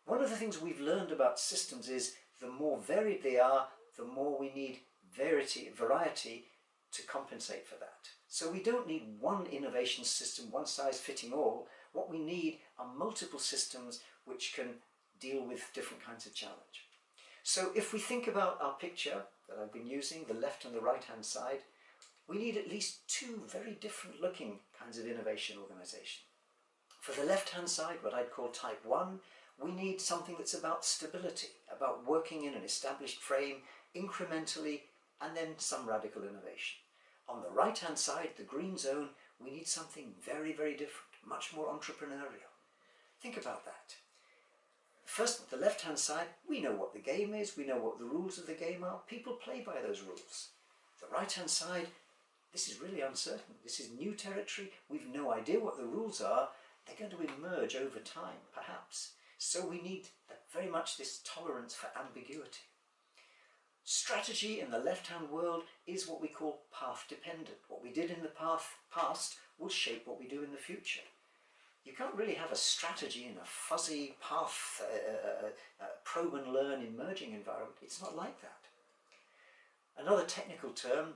One of the things we've learned about systems is the more varied they are, the more we need variety to compensate for that. So we don't need one innovation system, one size fitting all. What we need are multiple systems which can deal with different kinds of challenge. So if we think about our picture that I've been using, the left and the right hand side, we need at least two very different looking kinds of innovation organisation. For the left hand side, what I'd call type 1, we need something that's about stability, about working in an established frame incrementally and then some radical innovation. On the right hand side, the green zone, we need something very, very different, much more entrepreneurial. Think about that. First, the left hand side, we know what the game is, we know what the rules of the game are, people play by those rules. The right hand side, this is really uncertain, this is new territory, we've no idea what the rules are, they're going to emerge over time, perhaps. So we need very much this tolerance for ambiguity. Strategy in the left-hand world is what we call path-dependent. What we did in the past will shape what we do in the future. You can't really have a strategy in a fuzzy path, probe and learn emerging environment. It's not like that. Another technical term,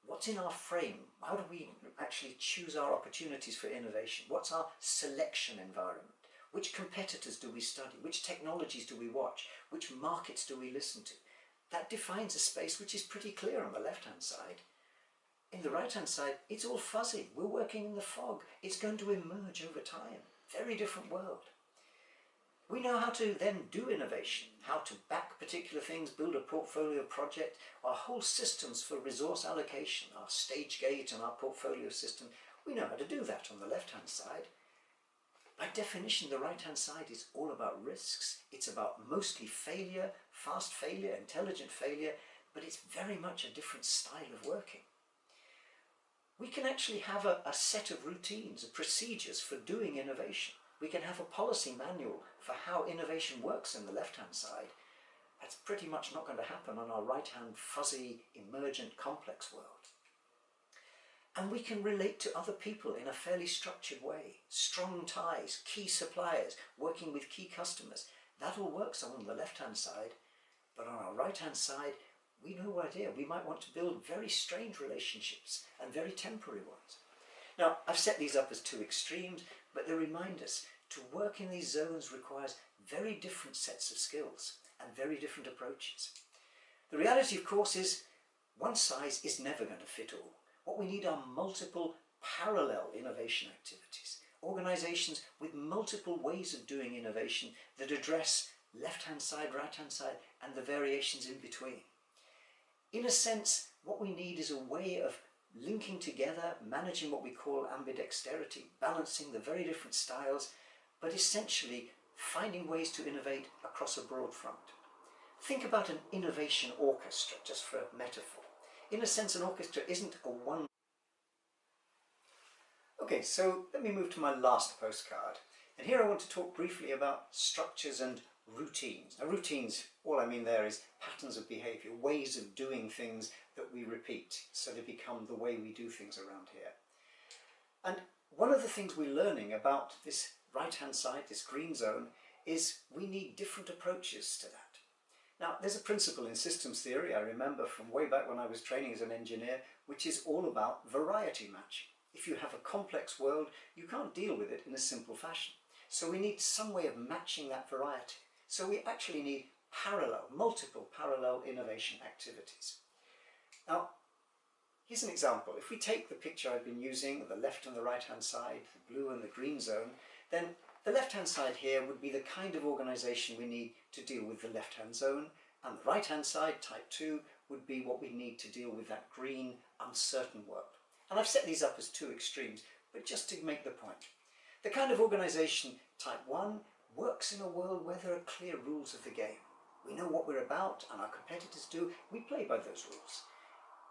what's in our frame? How do we actually choose our opportunities for innovation? What's our selection environment? Which competitors do we study? Which technologies do we watch? Which markets do we listen to? That defines a space which is pretty clear on the left-hand side. In the right-hand side, it's all fuzzy. We're working in the fog. It's going to emerge over time. Very different world. We know how to then do innovation, how to back particular things, build a portfolio project, our whole systems for resource allocation, our stage gate and our portfolio system. We know how to do that on the left-hand side. By definition, the right-hand side is all about risks. It's about mostly failure, fast failure, intelligent failure, but it's very much a different style of working. We can actually have a set of routines, of procedures for doing innovation. We can have a policy manual for how innovation works in the left-hand side. That's pretty much not going to happen on our right-hand fuzzy, emergent, complex world. And we can relate to other people in a fairly structured way. Strong ties, key suppliers, working with key customers. That all works on the left-hand side, but on our right-hand side, we no idea. We might want to build very strange relationships and very temporary ones. Now, I've set these up as two extremes, but they remind us to work in these zones requires very different sets of skills and very different approaches. The reality, of course, is one size is never going to fit all. What we need are multiple parallel innovation activities, organisations with multiple ways of doing innovation that address left-hand side, right-hand side, and the variations in between. In a sense, what we need is a way of linking together, managing what we call ambidexterity, balancing the very different styles, but essentially finding ways to innovate across a broad front. Think about an innovation orchestra, just for a metaphor. In a sense, an orchestra isn't a one... Okay, so let me move to my last postcard. And here I want to talk briefly about structures and routines. Now, routines, all I mean there is patterns of behaviour, ways of doing things that we repeat, so they become the way we do things around here. And one of the things we're learning about this right-hand side, this green zone, is we need different approaches to that. Now, there's a principle in systems theory, I remember from way back when I was training as an engineer, which is all about variety matching. If you have a complex world, you can't deal with it in a simple fashion. So we need some way of matching that variety. So we actually need multiple parallel innovation activities. Now, here's an example. If we take the picture I've been using, the left and the right-hand side, the blue and the green zone, then the left-hand side here would be the kind of organisation we need to deal with the left-hand zone, and the right-hand side, type 2, would be what we need to deal with that green, uncertain world. And I've set these up as two extremes, but just to make the point. The kind of organisation, type 1, works in a world where there are clear rules of the game. We know what we're about, and our competitors do. We play by those rules.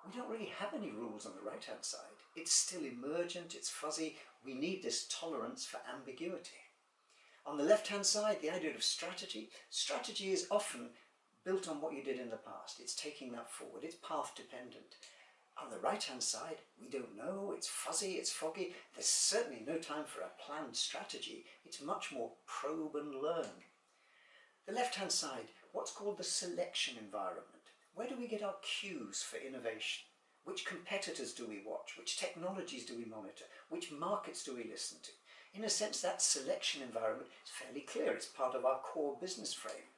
We don't really have any rules on the right-hand side. It's still emergent, it's fuzzy. We need this tolerance for ambiguity. On the left-hand side, the idea of strategy. Strategy is often built on what you did in the past. It's taking that forward. It's path-dependent. On the right-hand side, we don't know, it's fuzzy, it's foggy, there's certainly no time for a planned strategy, it's much more probe and learn. The left-hand side, what's called the selection environment. Where do we get our cues for innovation? Which competitors do we watch? Which technologies do we monitor? Which markets do we listen to? In a sense, that selection environment is fairly clear, it's part of our core business frame.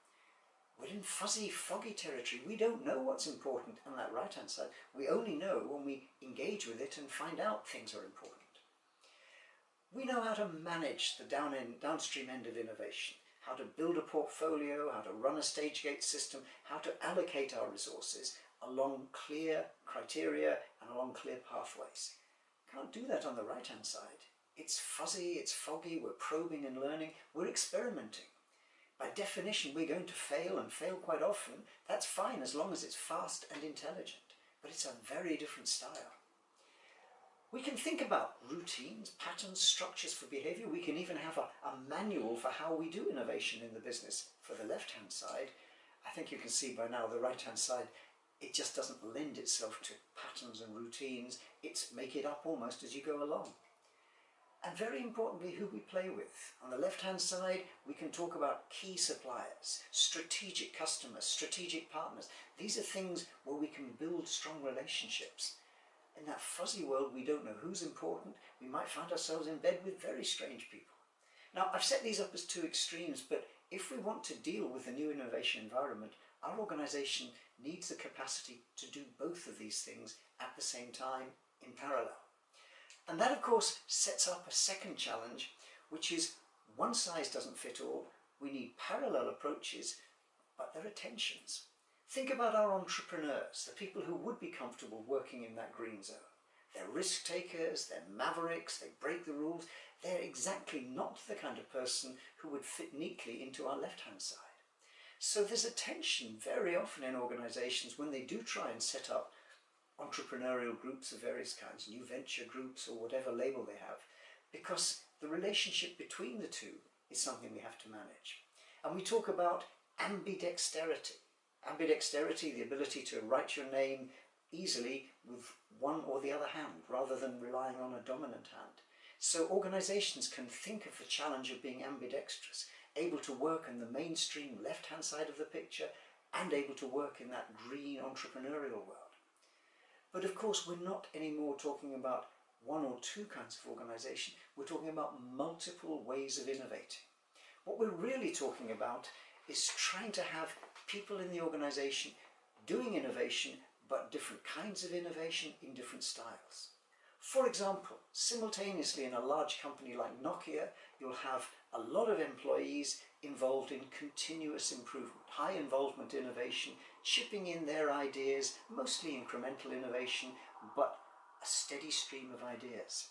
We're in fuzzy, foggy territory. We don't know what's important on that right-hand side. We only know when we engage with it and find out things are important. We know how to manage the downstream end of innovation, how to build a portfolio, how to run a stage gate system, how to allocate our resources along clear criteria and along clear pathways. Can't do that on the right-hand side. It's fuzzy, it's foggy, we're probing and learning, we're experimenting. By definition, we're going to fail and fail quite often. That's fine as long as it's fast and intelligent, but it's a very different style. We can think about routines, patterns, structures for behavior. We can even have a manual for how we do innovation in the business for the left-hand side. I think you can see by now the right-hand side, it just doesn't lend itself to patterns and routines. It's make it up almost as you go along. And very importantly, who we play with. On the left-hand side, we can talk about key suppliers, strategic customers, strategic partners. These are things where we can build strong relationships. In that fuzzy world, we don't know who's important. We might find ourselves in bed with very strange people. Now, I've set these up as two extremes, but if we want to deal with the new innovation environment, our organisation needs the capacity to do both of these things at the same time in parallel. And that, of course, sets up a second challenge, which is one size doesn't fit all. We need parallel approaches, but there are tensions. Think about our entrepreneurs, the people who would be comfortable working in that green zone. They're risk takers, they're mavericks, they break the rules. They're exactly not the kind of person who would fit neatly into our left-hand side. So there's a tension very often in organisations when they do try and set up entrepreneurial groups of various kinds, new venture groups or whatever label they have, because the relationship between the two is something we have to manage. And we talk about ambidexterity. Ambidexterity, the ability to write your name easily with one or the other hand, rather than relying on a dominant hand. So organisations can think of the challenge of being ambidextrous, able to work in the mainstream left-hand side of the picture and able to work in that green entrepreneurial world. But of course, we're not anymore talking about one or two kinds of organisation. We're talking about multiple ways of innovating. What we're really talking about is trying to have people in the organisation doing innovation, but different kinds of innovation in different styles. For example, simultaneously in a large company like Nokia, you'll have a lot of employees involved in continuous improvement, high involvement innovation, chipping in their ideas, mostly incremental innovation, but a steady stream of ideas.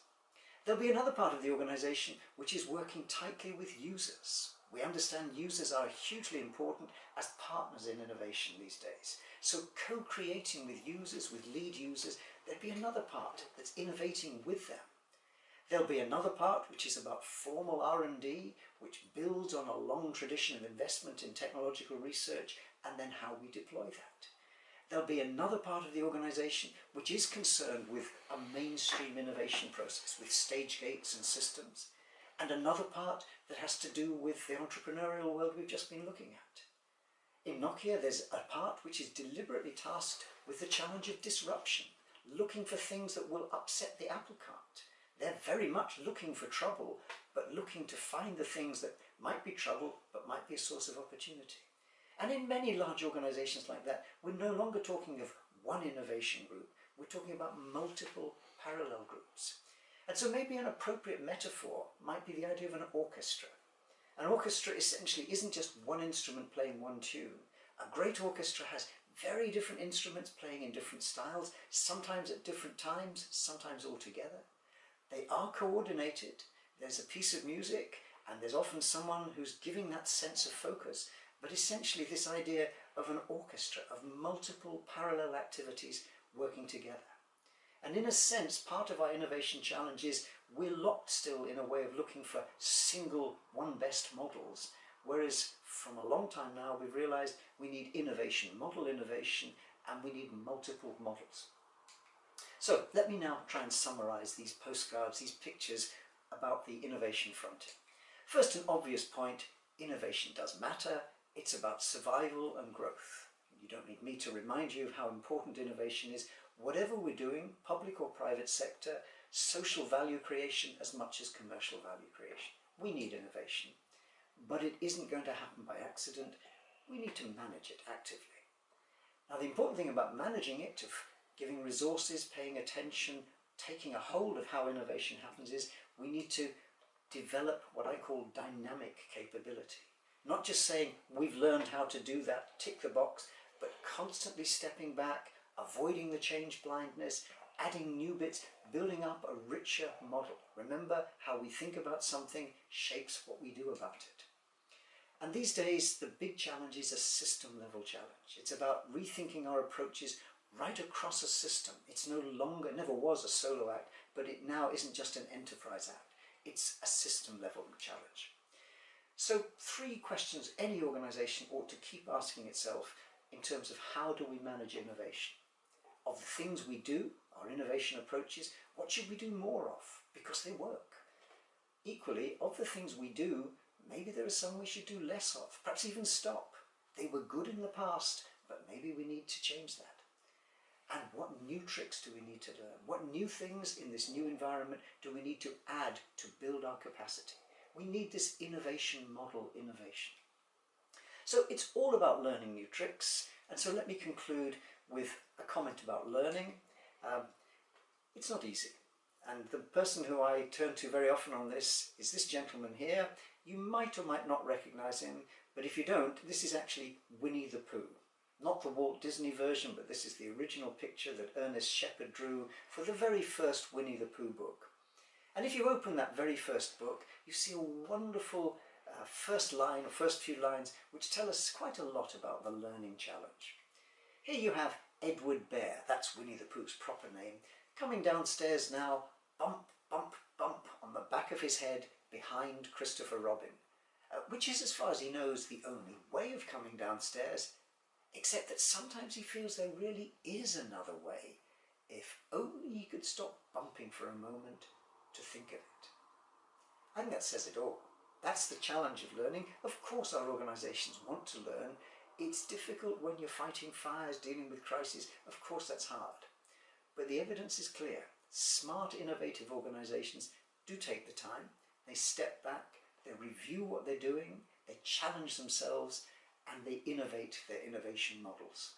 There'll be another part of the organisation which is working tightly with users. We understand users are hugely important as partners in innovation these days. So co-creating with users, with lead users, there'd be another part that's innovating with them. There'll be another part which is about formal R&D, which builds on a long tradition of investment in technological research and then how we deploy that. There'll be another part of the organisation which is concerned with a mainstream innovation process, with stage gates and systems, and another part that has to do with the entrepreneurial world we've just been looking at. In Nokia, there's a part which is deliberately tasked with the challenge of disruption, looking for things that will upset the apple cart. They're very much looking for trouble, but looking to find the things that might be trouble, but might be a source of opportunity. And in many large organisations like that, we're no longer talking of one innovation group, we're talking about multiple parallel groups. And so maybe an appropriate metaphor might be the idea of an orchestra. An orchestra essentially isn't just one instrument playing one tune. A great orchestra has very different instruments playing in different styles, sometimes at different times, sometimes all together. They are coordinated, there's a piece of music, and there's often someone who's giving that sense of focus, but essentially this idea of an orchestra, of multiple parallel activities working together. And in a sense, part of our innovation challenge is we're locked still in a way of looking for single, one best models, whereas from a long time now we've realised we need innovation, model innovation, and we need multiple models. So let me now try and summarise these postcards, these pictures about the innovation frontier. First, an obvious point: innovation does matter. It's about survival and growth. You don't need me to remind you of how important innovation is. Whatever we're doing, public or private sector, social value creation as much as commercial value creation. We need innovation, but it isn't going to happen by accident. We need to manage it actively. Now, the important thing about managing it, of giving resources, paying attention, taking a hold of how innovation happens, is we need to develop what I call dynamic capability. Not just saying we've learned how to do that, tick the box, but constantly stepping back, avoiding the change blindness, adding new bits, building up a richer model. Remember, how we think about something shapes what we do about it. And these days, the big challenge is a system-level challenge. It's about rethinking our approaches right across a system. It's no longer, never was a solo act, but it now isn't just an enterprise act. It's a system-level challenge. So 3 questions any organisation ought to keep asking itself in terms of how do we manage innovation. Of the things we do, our innovation approaches, what should we do more of? Because they work. Equally, of the things we do, maybe there are some we should do less of, perhaps even stop. They were good in the past, but maybe we need to change that. And what new tricks do we need to learn? What new things in this new environment do we need to add to build our capacity? We need this innovation model innovation. So it's all about learning new tricks. And so let me conclude with a comment about learning. It's not easy. And the person who I turn to very often on this is this gentleman here. You might or might not recognise him, but if you don't, this is actually Winnie the Pooh. Not the Walt Disney version, but this is the original picture that Ernest Shepard drew for the very first Winnie the Pooh book. And if you open that very first book, you see a wonderful first line, or first few lines, which tell us quite a lot about the learning challenge. Here you have Edward Bear, that's Winnie the Pooh's proper name, coming downstairs now, bump, bump, bump, on the back of his head behind Christopher Robin, which is, as far as he knows, the only way of coming downstairs, except that sometimes he feels there really is another way, if only he could stop bumping for a moment to think of it. I think that says it all. That's the challenge of learning. Of course our organisations want to learn. It's difficult when you're fighting fires, dealing with crises. Of course that's hard. But the evidence is clear. Smart, innovative organisations do take the time. They step back, they review what they're doing, they challenge themselves, and they innovate their innovation models.